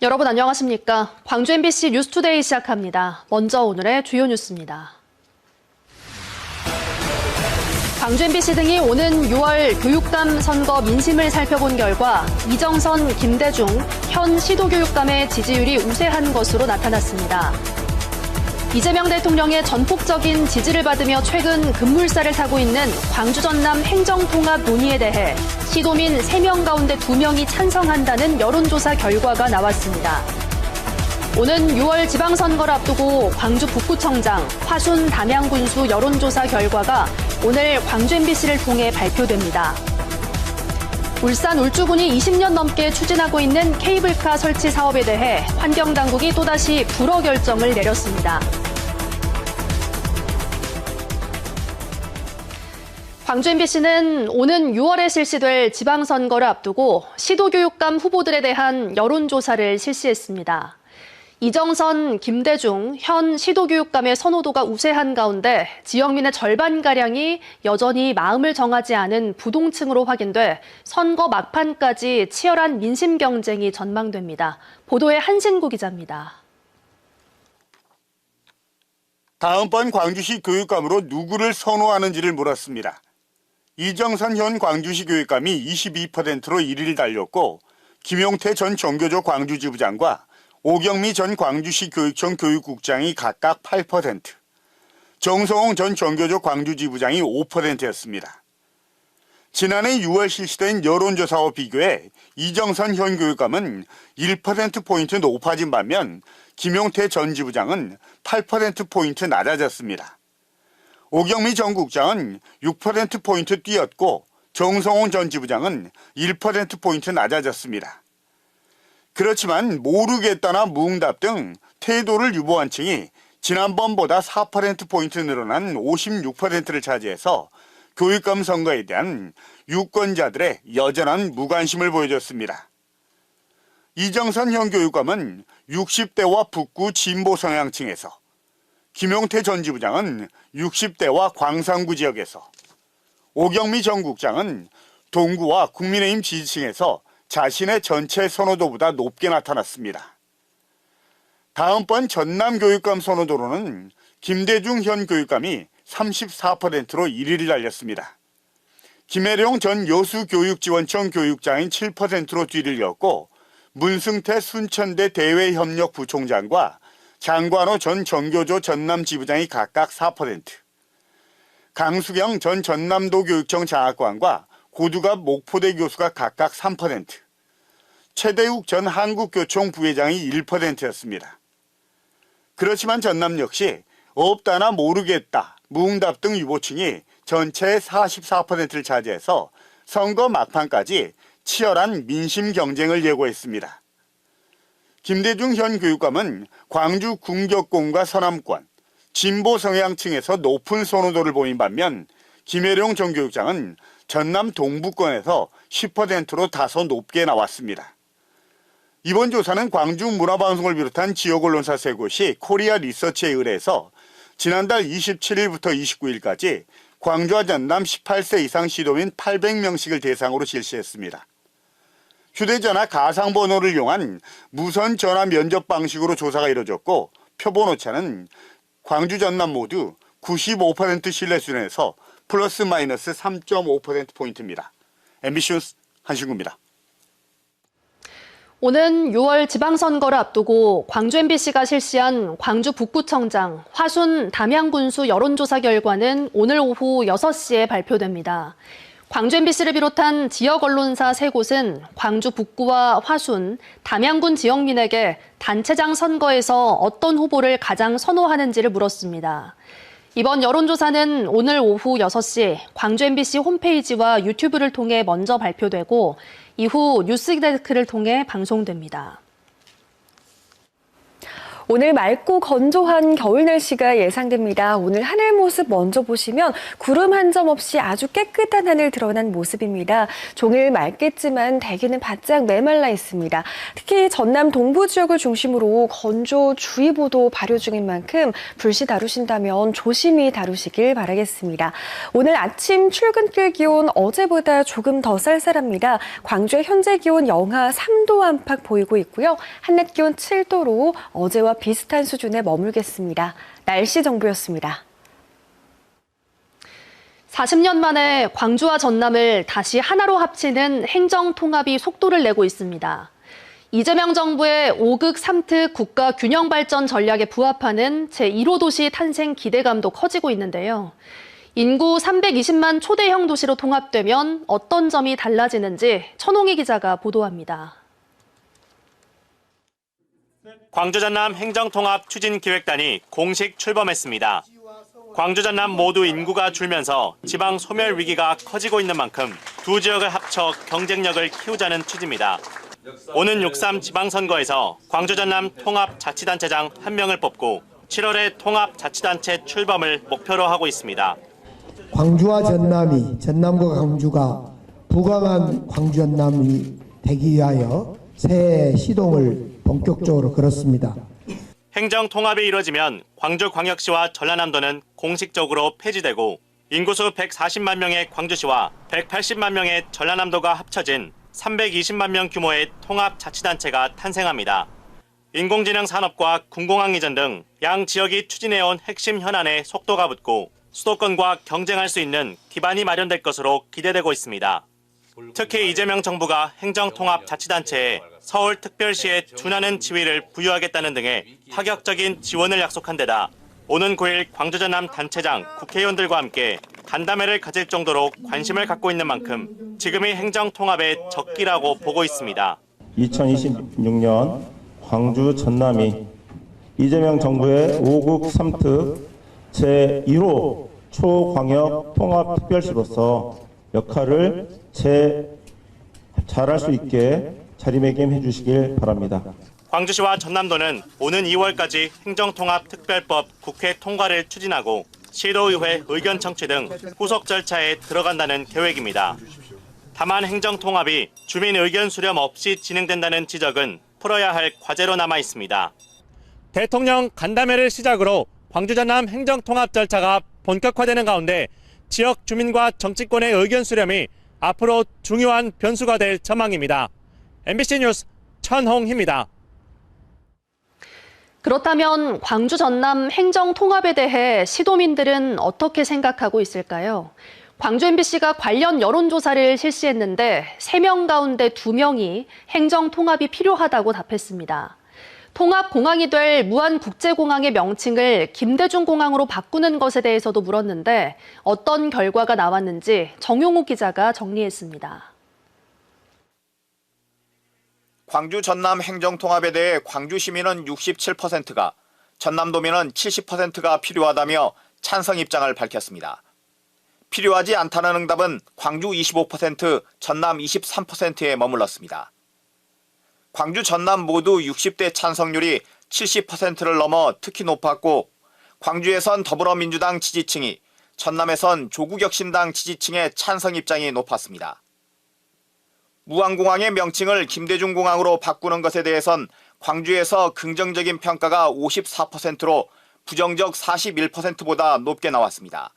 여러분 안녕하십니까? 광주 MBC 뉴스투데이 시작합니다. 먼저 오늘의 주요 뉴스입니다. 광주 MBC 등이 오는 6월 교육감 선거 민심을 살펴본 결과 이정선, 김대중 현 시도교육감의 지지율이 우세한 것으로 나타났습니다. 이재명 대통령의 전폭적인 지지를 받으며 최근 급물살을 타고 있는 광주 전남 행정통합 논의에 대해 시도민 3명 가운데 2명이 찬성한다는 여론조사 결과가 나왔습니다. 오는 6월 지방선거를 앞두고 광주 북구청장, 화순 담양군수 여론조사 결과가 오늘 광주 MBC를 통해 발표됩니다. 울산 울주군이 20년 넘게 추진하고 있는 케이블카 설치 사업에 대해 환경당국이 또다시 불허 결정을 내렸습니다. 광주 MBC는 오는 6월에 실시될 지방선거를 앞두고 시도교육감 후보들에 대한 여론조사를 실시했습니다. 이정선, 김대중 현 시도교육감의 선호도가 우세한 가운데 지역민의 절반가량이 여전히 마음을 정하지 않은 부동층으로 확인돼 선거 막판까지 치열한 민심 경쟁이 전망됩니다. 보도에 한신구 기자입니다. 다음번 광주시 교육감으로 누구를 선호하는지를 물었습니다. 이정선 현 광주시 교육감이 22%로 1위를 달렸고 김용태 전 정교조 광주지부장과 오경미 전 광주시 교육청 교육국장이 각각 8%, 정성홍 전 정교조 광주지부장이 5%였습니다. 지난해 6월 실시된 여론조사와 비교해 이정선 현 교육감은 1%포인트 높아진 반면 김용태 전 지부장은 8%포인트 낮아졌습니다. 오경미 전 국장은 6%포인트 뛰었고 정성홍 전 지부장은 1%포인트 낮아졌습니다. 그렇지만 모르겠다나 무응답 등 태도를 유보한 층이 지난번보다 4%포인트 늘어난 56%를 차지해서 교육감 선거에 대한 유권자들의 여전한 무관심을 보여줬습니다. 이정선 현 교육감은 60대와 북구 진보 성향층에서, 김용태 전 지부장은 60대와 광산구 지역에서, 오경미 전 국장은 동구와 국민의힘 지지층에서 자신의 전체 선호도보다 높게 나타났습니다. 다음번 전남 교육감 선호도로는 김대중 현 교육감이 34%로 1위를 달렸습니다. 김혜룡 전 여수교육지원청 교육장인 7%로 뒤를 이었고 문승태 순천대 대외협력부총장과 장관호 전 정교조 전남지부장이 각각 4%, 강수경 전 전남도 교육청 장학관과 고두갑 목포대 교수가 각각 3%, 최대욱 전 한국교총 부회장이 1%였습니다. 그렇지만 전남 역시 없다나 모르겠다, 무응답 등 유보층이 전체의 44%를 차지해서 선거 막판까지 치열한 민심 경쟁을 예고했습니다. 김대중 현 교육감은 광주 궁격공과 서남권, 진보 성향층에서 높은 선호도를 보인 반면 김혜룡 전 교육장은 전남 동부권에서 10%로 다소 높게 나왔습니다. 이번 조사는 광주 문화방송을 비롯한 지역 언론사 3곳이 코리아 리서치에 의뢰해서 지난달 27일부터 29일까지 광주와 전남 18세 이상 시도민 800명씩을 대상으로 실시했습니다. 휴대전화 가상번호를 이용한 무선 전화 면접 방식으로 조사가 이뤄졌고 표본 오차는 광주 전남 모두 95% 신뢰 수준에서 플러스 마이너스 3.5%포인트입니다. MBC 뉴스 한신구입니다. 오는 6월 지방선거를 앞두고 광주 MBC가 실시한 광주 북구청장 화순 담양군수 여론조사 결과는 오늘 오후 6시에 발표됩니다. 광주 MBC를 비롯한 지역 언론사 3곳은 광주 북구와 화순, 담양군 지역민에게 단체장 선거에서 어떤 후보를 가장 선호하는지를 물었습니다. 이번 여론조사는 오늘 오후 6시 광주 MBC 홈페이지와 유튜브를 통해 먼저 발표되고 이후 뉴스데스크를 통해 방송됩니다. 오늘 맑고 건조한 겨울 날씨가 예상됩니다. 오늘 하늘 모습 먼저 보시면 구름 한 점 없이 아주 깨끗한 하늘 드러난 모습입니다. 종일 맑겠지만 대기는 바짝 메말라 있습니다. 특히 전남 동부 지역을 중심으로 건조주의보도 발효 중인 만큼 불시 다루신다면 조심히 다루시길 바라겠습니다. 오늘 아침 출근길 기온 어제보다 조금 더 쌀쌀합니다. 광주의 현재 기온 영하 3도 안팎 보이고 있고요. 한낮 기온 7도로 어제와 비슷한 수준에 머물겠습니다. 날씨 정보였습니다. 40년 만에 광주와 전남을 다시 하나로 합치는 행정통합이 속도를 내고 있습니다. 이재명 정부의 5극 3특 국가균형발전 전략에 부합하는 제1호 도시 탄생 기대감도 커지고 있는데요. 인구 320만 초대형 도시로 통합되면 어떤 점이 달라지는지 천홍희 기자가 보도합니다. 광주 전남 행정통합 추진기획단이 공식 출범했습니다. 광주 전남 모두 인구가 줄면서 지방 소멸 위기가 커지고 있는 만큼 두 지역을 합쳐 경쟁력을 키우자는 취지입니다. 오는 6.3 지방선거에서 광주 전남 통합자치단체장 1명을 뽑고 7월에 통합자치단체 출범을 목표로 하고 있습니다. 광주와 전남이, 전남과 광주가 부강한 광주 전남이 되기 위하여 새 시동을 본격적으로 걸었습니다. 행정통합이 이뤄지면 광주광역시와 전라남도는 공식적으로 폐지되고 인구수 140만 명의 광주시와 180만 명의 전라남도가 합쳐진 320만 명 규모의 통합자치단체가 탄생합니다. 인공지능 산업과 군공항 이전 등 양 지역이 추진해온 핵심 현안에 속도가 붙고 수도권과 경쟁할 수 있는 기반이 마련될 것으로 기대되고 있습니다. 특히 이재명 정부가 행정통합자치단체에 서울특별시에 준하는 지위를 부여하겠다는 등의 파격적인 지원을 약속한 데다 오는 9일 광주 전남 단체장, 국회의원들과 함께 간담회를 가질 정도로 관심을 갖고 있는 만큼 지금이 행정통합의 적기라고 보고 있습니다. 2026년 광주 전남이 이재명 정부의 5극 3특 제1호 초광역 통합특별시로서 역할을 잘할 수 있게 자리매김해 주시길 바랍니다. 광주시와 전남도는 오는 2월까지 행정통합특별법 국회 통과를 추진하고 시도의회 의견 청취 등 후속 절차에 들어간다는 계획입니다. 다만 행정통합이 주민 의견 수렴 없이 진행된다는 지적은 풀어야 할 과제로 남아 있습니다. 대통령 간담회를 시작으로 광주 전남 행정통합 절차가 본격화되는 가운데 지역 주민과 정치권의 의견 수렴이 앞으로 중요한 변수가 될 전망입니다. MBC 뉴스 천홍희입니다. 그렇다면 광주 전남 행정통합에 대해 시도민들은 어떻게 생각하고 있을까요? 광주 MBC가 관련 여론조사를 실시했는데 3명 가운데 2명이 행정통합이 필요하다고 답했습니다. 통합공항이 될 무안국제공항의 명칭을 김대중공항으로 바꾸는 것에 대해서도 물었는데 어떤 결과가 나왔는지 정용욱 기자가 정리했습니다. 광주 전남 행정통합에 대해 광주 시민은 67%가, 전남도민은 70%가 필요하다며 찬성 입장을 밝혔습니다. 필요하지 않다는 응답은 광주 25%, 전남 23%에 머물렀습니다. 광주 전남 모두 60대 찬성률이 70%를 넘어 특히 높았고 광주에선 더불어민주당 지지층이, 전남에선 조국혁신당 지지층의 찬성 입장이 높았습니다. 무안공항의 명칭을 김대중공항으로 바꾸는 것에 대해선 광주에서 긍정적인 평가가 54%로 부정적 41%보다 높게 나왔습니다.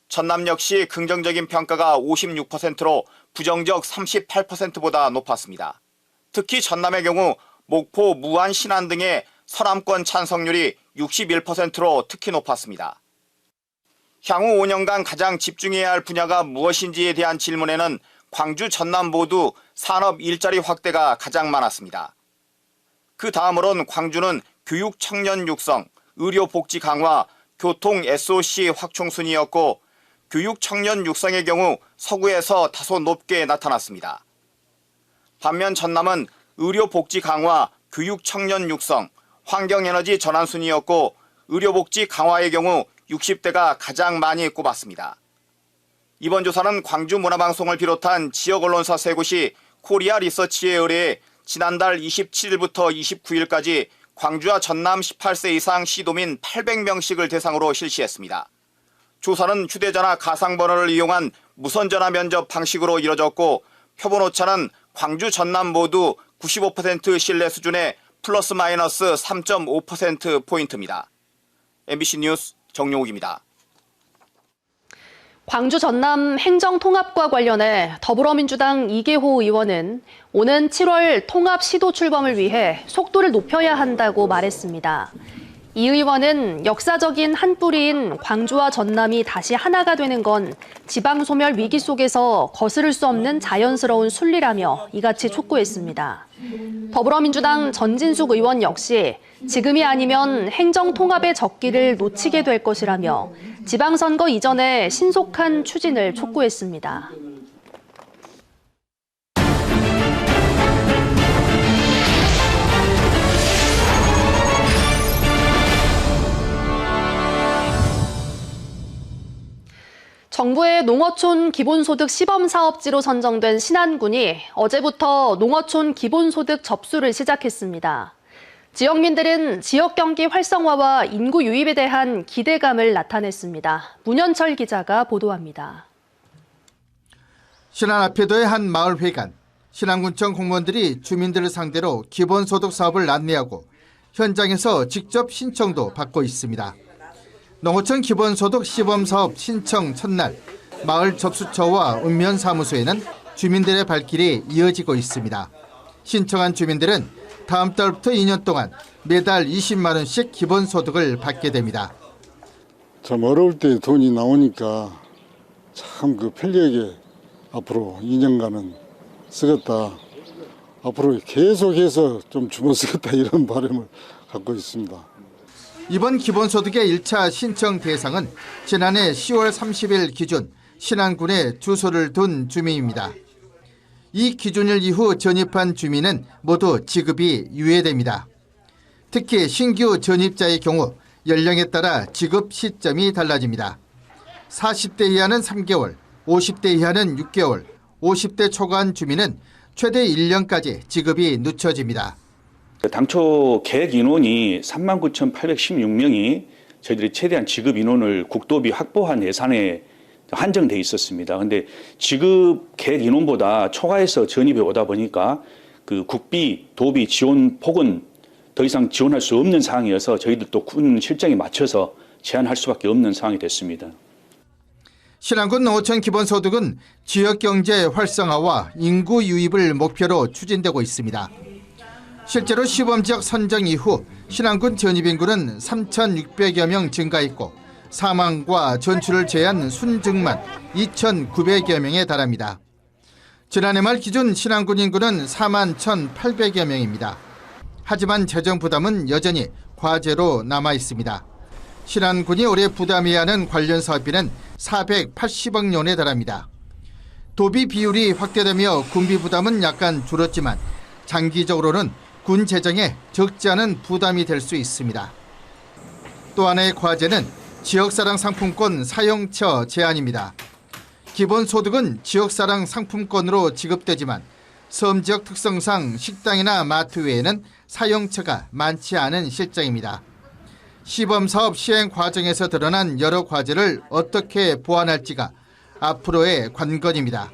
전남 역시 긍정적인 평가가 56%로 부정적 38%보다 높았습니다. 특히 전남의 경우 목포, 무안, 신안 등의 서남권 찬성률이 61%로 특히 높았습니다. 향후 5년간 가장 집중해야 할 분야가 무엇인지에 대한 질문에는 광주, 전남 모두 산업 일자리 확대가 가장 많았습니다. 그 다음으론 광주는 교육 청년 육성, 의료 복지 강화, 교통 SOC 확충 순이었고 교육 청년 육성의 경우 서구에서 다소 높게 나타났습니다. 반면 전남은 의료 복지 강화, 교육 청년 육성, 환경에너지 전환 순이었고 의료복지 강화의 경우 60대가 가장 많이 꼽았습니다. 이번 조사는 광주문화방송을 비롯한 지역 언론사 3곳이 코리아 리서치에 의뢰해 지난달 27일부터 29일까지 광주와 전남 18세 이상 시도민 800명씩을 대상으로 실시했습니다. 조사는 휴대전화 가상번호를 이용한 무선전화 면접 방식으로 이뤄졌고 표본 오차는 광주, 전남 모두 95% 신뢰 수준의 플러스 마이너스 3.5%포인트입니다. MBC 뉴스 정용욱입니다. 광주 전남 행정통합과 관련해 더불어민주당 이계호 의원은 오는 7월 통합 시도 출범을 위해 속도를 높여야 한다고 말했습니다. 이 의원은 역사적인 한 뿌리인 광주와 전남이 다시 하나가 되는 건 지방 소멸 위기 속에서 거스를 수 없는 자연스러운 순리라며 이같이 촉구했습니다. 더불어민주당 전진숙 의원 역시 지금이 아니면 행정통합의 적기를 놓치게 될 것이라며 지방선거 이전에 신속한 추진을 촉구했습니다. 정부의 농어촌 기본소득 시범사업지로 선정된 신안군이 어제부터 농어촌 기본소득 접수를 시작했습니다. 지역민들은 지역 경기 활성화와 인구 유입에 대한 기대감을 나타냈습니다. 문현철 기자가 보도합니다. 신안 앞에도의 한 마을회관, 신안군청 공무원들이 주민들을 상대로 기본소득 사업을 안내하고 현장에서 직접 신청도 받고 있습니다. 농어촌 기본소득 시범사업 신청 첫날, 마을 접수처와 읍면사무소에는 주민들의 발길이 이어지고 있습니다. 신청한 주민들은 다음 달부터 2년 동안 매달 20만 원씩 기본소득을 받게 됩니다. 참 어려울 때 돈이 나오니까 참 그 편리하게 앞으로 2년간은 쓰겠다. 앞으로 계속해서 좀 주문 쓰겠다 이런 바람을 갖고 있습니다. 이번 기본소득의 1차 신청 대상은 지난해 10월 30일 기준 신안군에 주소를 둔 주민입니다. 이 기준일 이후 전입한 주민은 모두 지급이 유예됩니다. 특히 신규 전입자의 경우 연령에 따라 지급 시점이 달라집니다. 40대 이하는 3개월, 50대 이하는 6개월, 50대 초과한 주민은 최대 1년까지 지급이 늦춰집니다. 당초 계획 인원이 39,816명이 저희들이 최대한 지급 인원을 국도비 확보한 예산에 한정돼 있었습니다. 그런데 지급 계획 인원보다 초과해서 전입이 오다 보니까 그 국비, 도비 지원 폭은 더 이상 지원할 수 없는 상황이어서 저희들도 군 실정에 맞춰서 제한할 수밖에 없는 상황이 됐습니다. 신안군 농어촌 기본소득은 지역경제 활성화와 인구 유입을 목표로 추진되고 있습니다. 실제로 시범지역 선정 이후 신안군 전입인구는 3,600여 명 증가했고 사망과 전출을 제한 순증만 2,900여 명에 달합니다. 지난해 말 기준 신안군 인구는 4만 1,800여 명입니다. 하지만 재정 부담은 여전히 과제로 남아 있습니다. 신안군이 올해 부담해야 하는 관련 사업비는 480억 원에 달합니다. 도비 비율이 확대되며 군비 부담은 약간 줄었지만 장기적으로는 군 재정에 적지 않은 부담이 될 수 있습니다. 또 하나의 과제는 지역사랑 상품권 사용처 제한입니다. 기본소득은 지역사랑 상품권으로 지급되지만 섬지역 특성상 식당이나 마트 외에는 사용처가 많지 않은 실정입니다. 시범사업 시행 과정에서 드러난 여러 과제를 어떻게 보완할지가 앞으로의 관건입니다.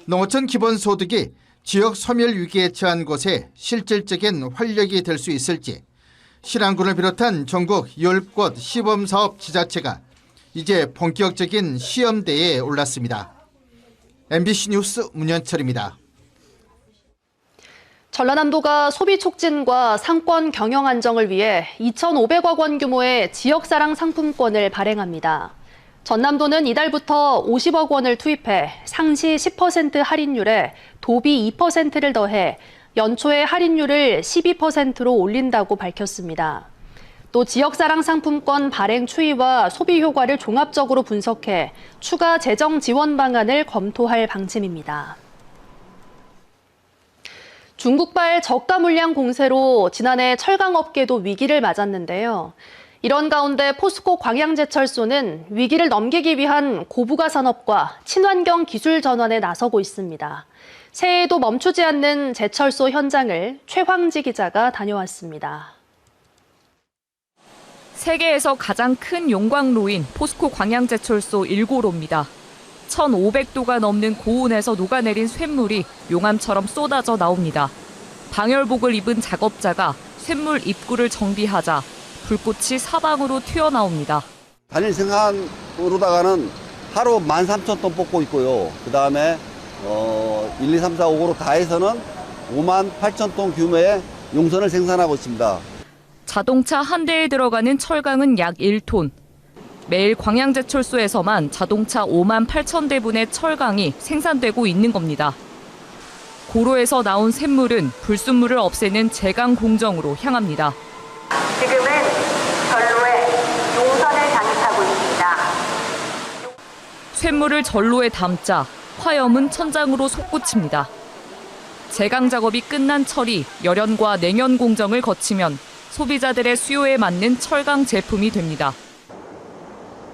농어촌 기본소득이 지역 소멸 위기에 처한 곳에 실질적인 활력이 될 수 있을지 신안군을 비롯한 전국 10곳 시범사업 지자체가 이제 본격적인 시험대에 올랐습니다. MBC 뉴스 문현철입니다. 전라남도가 소비 촉진과 상권 경영 안정을 위해 2,500억 원 규모의 지역사랑 상품권을 발행합니다. 전남도는 이달부터 50억 원을 투입해 상시 10% 할인율에 도비 2%를 더해 연초에 할인율을 12%로 올린다고 밝혔습니다. 또 지역사랑 상품권 발행 추이와 소비 효과를 종합적으로 분석해 추가 재정 지원 방안을 검토할 방침입니다. 중국발 저가 물량 공세로 지난해 철강업계도 위기를 맞았는데요. 이런 가운데 포스코 광양제철소는 위기를 넘기기 위한 고부가 산업과 친환경 기술 전환에 나서고 있습니다. 새해에도 멈추지 않는 제철소 현장을 최황지 기자가 다녀왔습니다. 세계에서 가장 큰 용광로인 포스코 광양제철소 1고로입니다. 1,500도가 넘는 고온에서 녹아내린 쇳물이 용암처럼 쏟아져 나옵니다. 방열복을 입은 작업자가 쇳물 입구를 정비하자 불꽃이 사방으로 튀어나옵니다. 단일 생산으로다가는 하루 13,000톤 뽑고 있고요. 그다음에 1, 2, 3, 4, 5고로 다 해서는 58,000톤 규모의 용선을 생산하고 있습니다. 자동차 한 대에 들어가는 철강은 약 1톤. 매일 광양제철소에서만 자동차 58,000대분의 철강이 생산되고 있는 겁니다. 고로에서 나온 쇳물은 불순물을 없애는 제강 공정으로 향합니다. 지금은 전로에 용선을 장입하고 있습니다. 쇳물을 전로에 담자 화염은 천장으로 솟구칩니다. 제강 작업이 끝난 철이 열연과 냉연 공정을 거치면 소비자들의 수요에 맞는 철강 제품이 됩니다.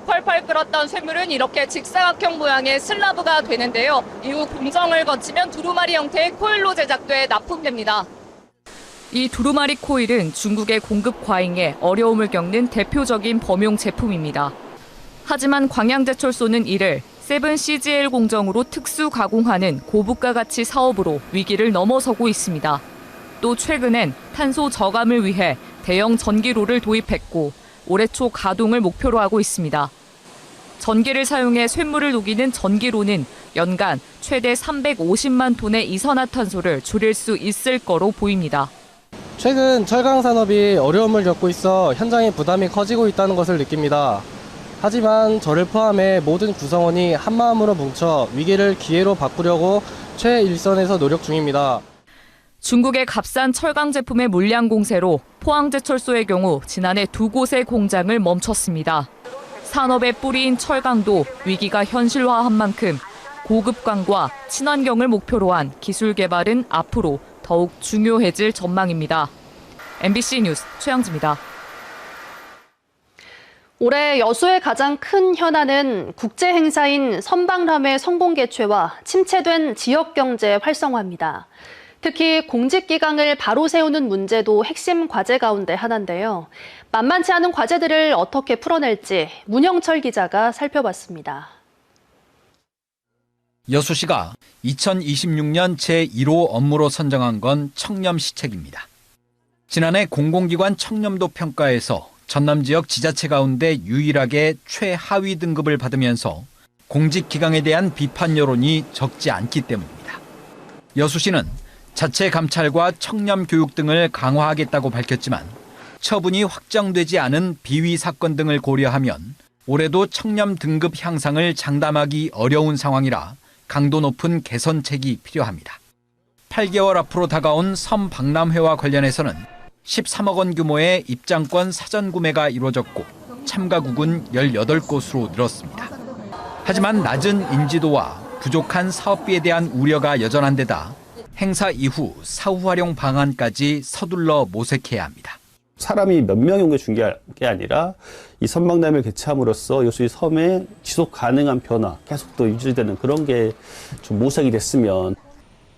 펄펄 끓었던 쇳물은 이렇게 직사각형 모양의 슬라브가 되는데요. 이후 공정을 거치면 두루마리 형태의 코일로 제작돼 납품됩니다. 이 두루마리 코일은 중국의 공급 과잉에 어려움을 겪는 대표적인 범용 제품입니다. 하지만 광양제철소는 이를 7CGL 공정으로 특수 가공하는 고부가 가치 사업으로 위기를 넘어서고 있습니다. 또 최근엔 탄소 저감을 위해 대형 전기로를 도입했고 올해 초 가동을 목표로 하고 있습니다. 전기를 사용해 쇳물을 녹이는 전기로는 연간 최대 350만 톤의 이산화탄소를 줄일 수 있을 거로 보입니다. 최근 철강 산업이 어려움을 겪고 있어 현장의 부담이 커지고 있다는 것을 느낍니다. 하지만 저를 포함해 모든 구성원이 한마음으로 뭉쳐 위기를 기회로 바꾸려고 최일선에서 노력 중입니다. 중국의 값싼 철강 제품의 물량 공세로 포항제철소의 경우 지난해 2곳의 공장을 멈췄습니다. 산업의 뿌리인 철강도 위기가 현실화한 만큼 고급광과 친환경을 목표로 한 기술 개발은 앞으로 더욱 중요해질 전망입니다. MBC 뉴스 최영지입니다. 올해 여수의 가장 큰 현안은 국제 행사인 선박람회 성공 개최와 침체된 지역 경제 활성화입니다. 특히 공직기강을 바로 세우는 문제도 핵심 과제 가운데 하나인데요. 만만치 않은 과제들을 어떻게 풀어낼지 문형철 기자가 살펴봤습니다. 여수시가 2026년 제1호 업무로 선정한 건 청렴시책입니다. 지난해 공공기관 청렴도 평가에서 전남 지역 지자체 가운데 유일하게 최하위 등급을 받으면서 공직기강에 대한 비판 여론이 적지 않기 때문입니다. 여수시는 자체 감찰과 청렴 교육 등을 강화하겠다고 밝혔지만 처분이 확정되지 않은 비위 사건 등을 고려하면 올해도 청렴 등급 향상을 장담하기 어려운 상황이라 강도 높은 개선책이 필요합니다. 8개월 앞으로 다가온 섬박람회와 관련해서는 13억 원 규모의 입장권 사전 구매가 이루어졌고 참가국은 18곳으로 늘었습니다. 하지만 낮은 인지도와 부족한 사업비에 대한 우려가 여전한 데다 행사 이후 사후 활용 방안까지 서둘러 모색해야 합니다. 사람이 몇 명이 온 게 중요한 게 아니라 이 선박람회를 개최함으로써 여수의 섬의 지속 가능한 변화, 계속 또 유지되는 그런 게 좀 모색이 됐으면.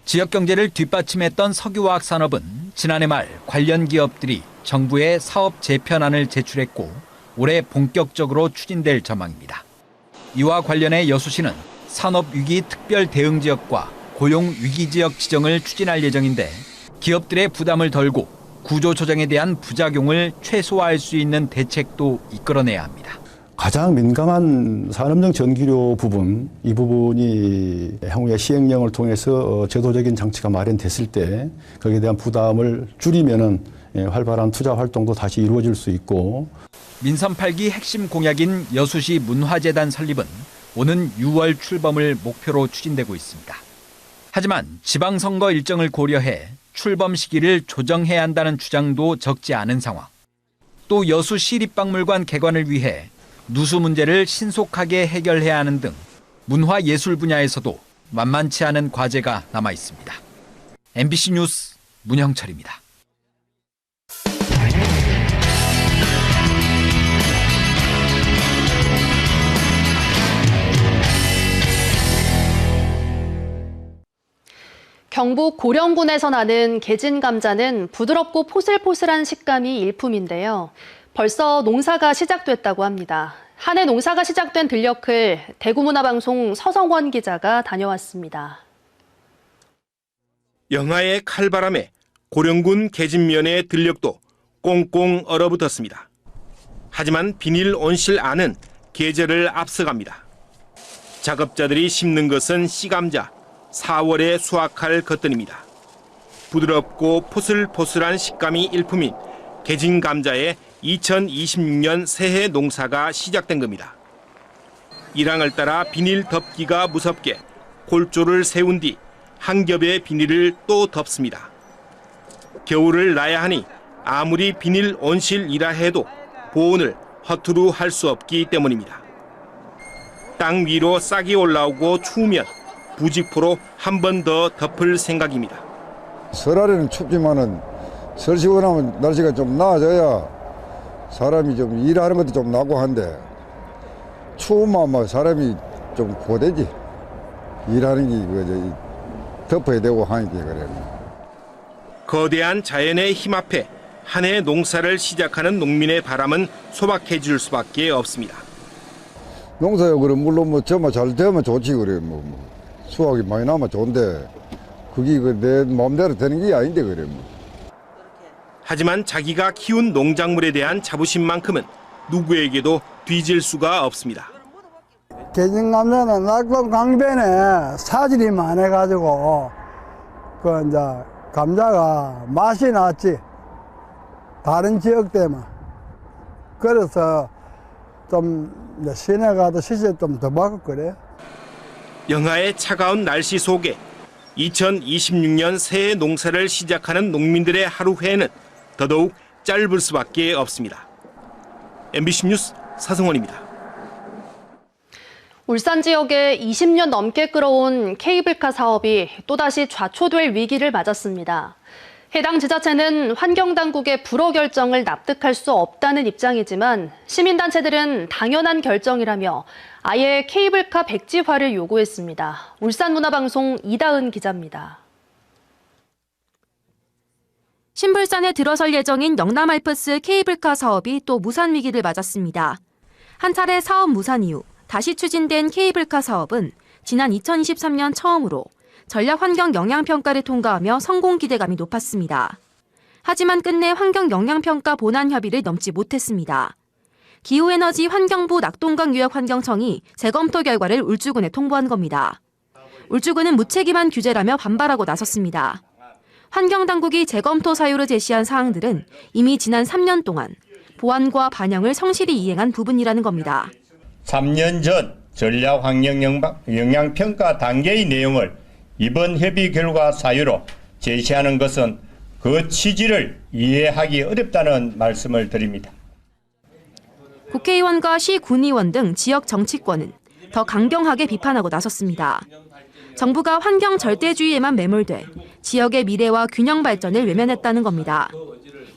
지역 경제를 뒷받침했던 석유화학 산업은 지난해 말 관련 기업들이 정부에 사업 재편안을 제출했고 올해 본격적으로 추진될 전망입니다. 이와 관련해 여수시는 산업위기 특별대응지역과 고용위기지역 지정을 추진할 예정인데 기업들의 부담을 덜고 구조조정에 대한 부작용을 최소화할 수 있는 대책도 이끌어내야 합니다. 가장 민감한 산업용 전기료 부분, 이 부분이 향후에 시행령을 통해서 제도적인 장치가 마련됐을 때 거기에 대한 부담을 줄이면은 활발한 투자 활동도 다시 이루어질 수 있고. 민선 8기 핵심 공약인 여수시 문화재단 설립은 오는 6월 출범을 목표로 추진되고 있습니다. 하지만 지방선거 일정을 고려해 출범 시기를 조정해야 한다는 주장도 적지 않은 상황. 또 여수 시립박물관 개관을 위해 누수 문제를 신속하게 해결해야 하는 등 문화예술 분야에서도 만만치 않은 과제가 남아 있습니다. MBC 뉴스 문형철입니다. 경북 고령군에서 나는 개진 감자는 부드럽고 포슬포슬한 식감이 일품인데요. 벌써 농사가 시작됐다고 합니다. 한 해 농사가 시작된 들녘을 대구문화방송 서성원 기자가 다녀왔습니다. 영하의 칼바람에 고령군 개진면의 들녘도 꽁꽁 얼어붙었습니다. 하지만 비닐 온실 안은 계절을 앞서갑니다. 작업자들이 심는 것은 씨감자, 4월에 수확할 것들입니다. 부드럽고 포슬포슬한 식감이 일품인 개진 감자의 2026년 새해 농사가 시작된 겁니다. 일항을 따라 비닐 덮기가 무섭게 골조를 세운 뒤 한 겹의 비닐을 또 덮습니다. 겨울을 나야 하니 아무리 비닐 온실이라 해도 보온을 허투루 할 수 없기 때문입니다. 땅 위로 싹이 올라오고 추우면 부직포로 한 번 더 덮을 생각입니다. 설날에는 춥지만은 설 쉬고 나면 날씨가 좀 나아져야 사람이 좀 일하는 것도 좀 나고 한데 추우면 사람이 좀 고되지. 일하는 게 그저 덮어야 되고 하니까 그래요. 거대한 자연의 힘 앞에 한 해 농사를 시작하는 농민의 바람은 소박해질 수밖에 없습니다. 농사요 그럼 물론 뭐 저만 잘 되면 좋지 그래 뭐 수확이 많이 나면 좋은데 그게 내 마음대로 되는 게 아닌데 그래 뭐. 하지만 자기가 키운 농작물에 대한 자부심만큼은 누구에게도 뒤질 수가 없습니다. 개진 감자는 낙동 강변에 사질이 많아가지고 그 이제 감자가 맛이 났지 다른 지역 때만 그래서 좀 시내 가도 시세 좀 더 받고 그래. 영하의 차가운 날씨 속에 2026년 새해 농사를 시작하는 농민들의 하루회는 더더욱 짧을 수밖에 없습니다. MBC 뉴스 서승원입니다. 울산 지역에 20년 넘게 끌어온 케이블카 사업이 또다시 좌초될 위기를 맞았습니다. 해당 지자체는 환경당국의 불허 결정을 납득할 수 없다는 입장이지만 시민단체들은 당연한 결정이라며 아예 케이블카 백지화를 요구했습니다. 울산문화방송 이다은 기자입니다. 신불산에 들어설 예정인 영남알프스 케이블카 사업이 또 무산 위기를 맞았습니다. 한 차례 사업 무산 이후 다시 추진된 케이블카 사업은 지난 2023년 처음으로 전략환경영향평가를 통과하며 성공 기대감이 높았습니다. 하지만 끝내 환경영향평가 본안 협의를 넘지 못했습니다. 기후에너지 환경부 낙동강유역환경청이 재검토 결과를 울주군에 통보한 겁니다. 울주군은 무책임한 규제라며 반발하고 나섰습니다. 환경당국이 재검토 사유로 제시한 사항들은 이미 지난 3년 동안 보완과 반영을 성실히 이행한 부분이라는 겁니다. 3년 전 전략환경영향평가 단계의 내용을 이번 협의 결과 사유로 제시하는 것은 그 취지를 이해하기 어렵다는 말씀을 드립니다. 국회의원과 시 군의원 등 지역 정치권은 더 강경하게 비판하고 나섰습니다. 정부가 환경 절대주의에만 매몰돼 지역의 미래와 균형 발전을 외면했다는 겁니다.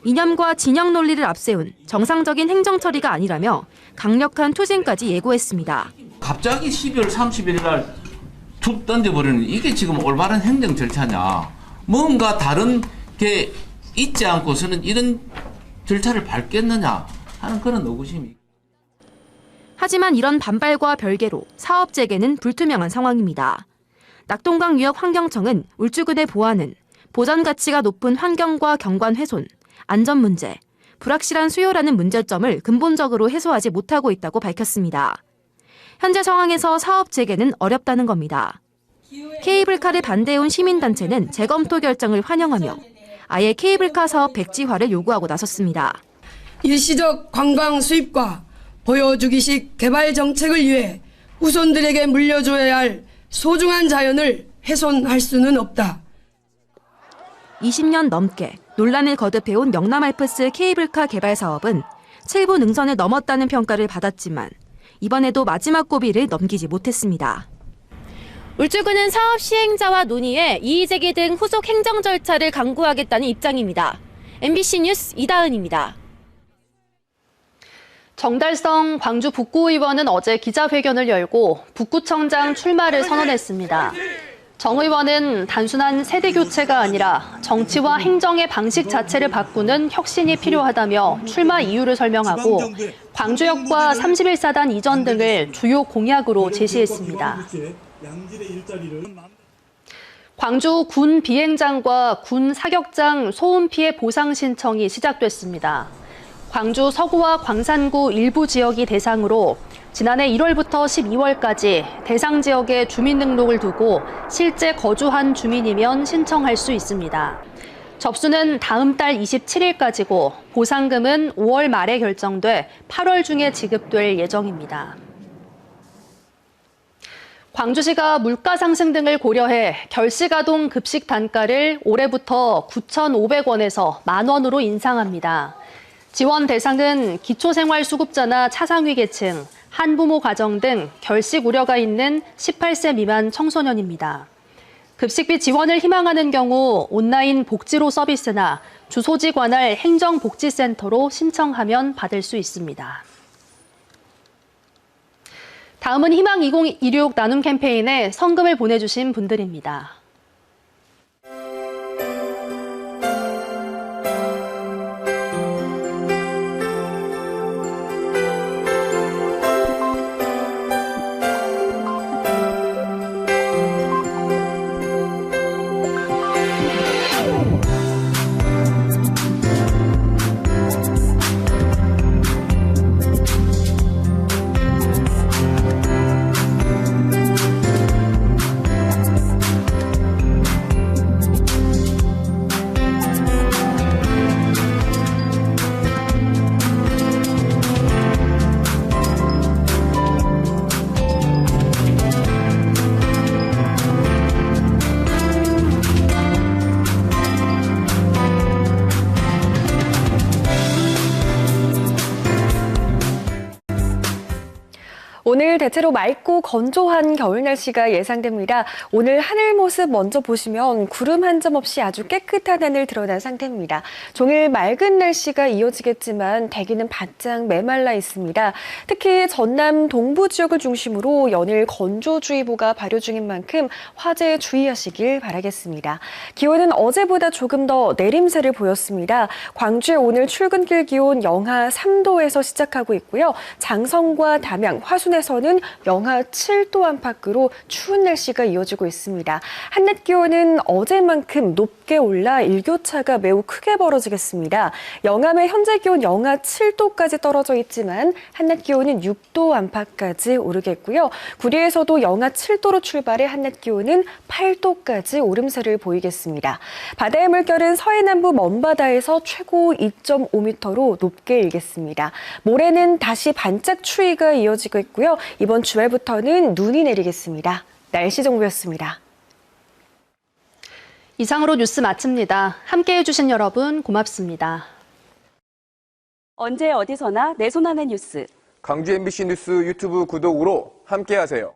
이념과 진영 논리를 앞세운 정상적인 행정 처리가 아니라며 강력한 투쟁까지 예고했습니다. 갑자기 12월 31일 날 툭 던져버리는 이게 지금 올바른 행정 절차냐. 뭔가 다른 게 있지 않고서는 이런 절차를 밟겠느냐 하는 그런 의구심이. 하지만 이런 반발과 별개로 사업 재개는 불투명한 상황입니다. 낙동강유역환경청은 울주군의 보안은 보전 가치가 높은 환경과 경관 훼손, 안전 문제, 불확실한 수요라는 문제점을 근본적으로 해소하지 못하고 있다고 밝혔습니다. 현재 상황에서 사업 재개는 어렵다는 겁니다. 케이블카를 반대해온 시민단체는 재검토 결정을 환영하며 아예 케이블카 사업 백지화를 요구하고 나섰습니다. 일시적 관광 수입과 보여주기식 개발 정책을 위해 후손들에게 물려줘야 할 소중한 자연을 훼손할 수는 없다. 20년 넘게 논란을 거듭해온 영남알프스 케이블카 개발 사업은 7부 능선을 넘었다는 평가를 받았지만 이번에도 마지막 고비를 넘기지 못했습니다. 울주군은 사업 시행자와 논의해 이의제기 등 후속 행정 절차를 강구하겠다는 입장입니다. MBC 뉴스 이다은입니다. 정달성 광주 북구의원은 어제 기자회견을 열고 북구청장 출마를 선언했습니다. 정 의원은 단순한 세대 교체가 아니라 정치와 행정의 방식 자체를 바꾸는 혁신이 필요하다며 출마 이유를 설명하고 광주역과 31사단 이전 등을 주요 공약으로 제시했습니다. 광주 군 비행장과 군 사격장 소음 피해 보상 신청이 시작됐습니다. 광주 서구와 광산구 일부 지역이 대상으로 지난해 1월부터 12월까지 대상 지역에 주민등록을 두고 실제 거주한 주민이면 신청할 수 있습니다. 접수는 다음 달 27일까지고 보상금은 5월 말에 결정돼 8월 중에 지급될 예정입니다. 광주시가 물가 상승 등을 고려해 결식아동 급식 단가를 올해부터 9,500원에서 10,000원으로 인상합니다. 지원 대상은 기초생활수급자나 차상위 계층, 한부모 가정 등 결식 우려가 있는 18세 미만 청소년입니다. 급식비 지원을 희망하는 경우 온라인 복지로 서비스나 주소지 관할 행정복지센터로 신청하면 받을 수 있습니다. 다음은 희망 2026 나눔 캠페인에 성금을 보내주신 분들입니다. 오늘 대체로 맑고 건조한 겨울 날씨가 예상됩니다. 오늘 하늘 모습 먼저 보시면 구름 한 점 없이 아주 깨끗한 하늘 드러난 상태입니다. 종일 맑은 날씨가 이어지겠지만 대기는 바짝 메말라 있습니다. 특히 전남 동부 지역을 중심으로 연일 건조주의보가 발효 중인 만큼 화재에 주의하시길 바라겠습니다. 기온은 어제보다 조금 더 내림세를 보였습니다. 광주의 오늘 출근길 기온 영하 3도에서 시작하고 있고요. 장성과 담양, 화순에서는 영하 7도 안팎으로 추운 날씨가 이어지고 있습니다. 한낮 기온은 어제만큼 높게 올라 일교차가 매우 크게 벌어지겠습니다. 영암의 현재 기온 영하 7도까지 떨어져 있지만 한낮 기온은 6도 안팎까지 오르겠고요. 구리에서도 영하 7도로 출발해 한낮 기온은 8도까지 오름세를 보이겠습니다. 바다의 물결은 서해남부 먼바다에서 최고 2.5m로 높게 일겠습니다. 모레는 다시 반짝 추위가 이어지고 있고요. 이번 주말부터는 눈이 내리겠습니다. 날씨 정보였습니다. 이상으로 뉴스 마칩니다. 함께해 주신 여러분 고맙습니다. 언제 어디서나 내 손 안의 뉴스. 광주 MBC 뉴스 유튜브 구독으로 함께하세요.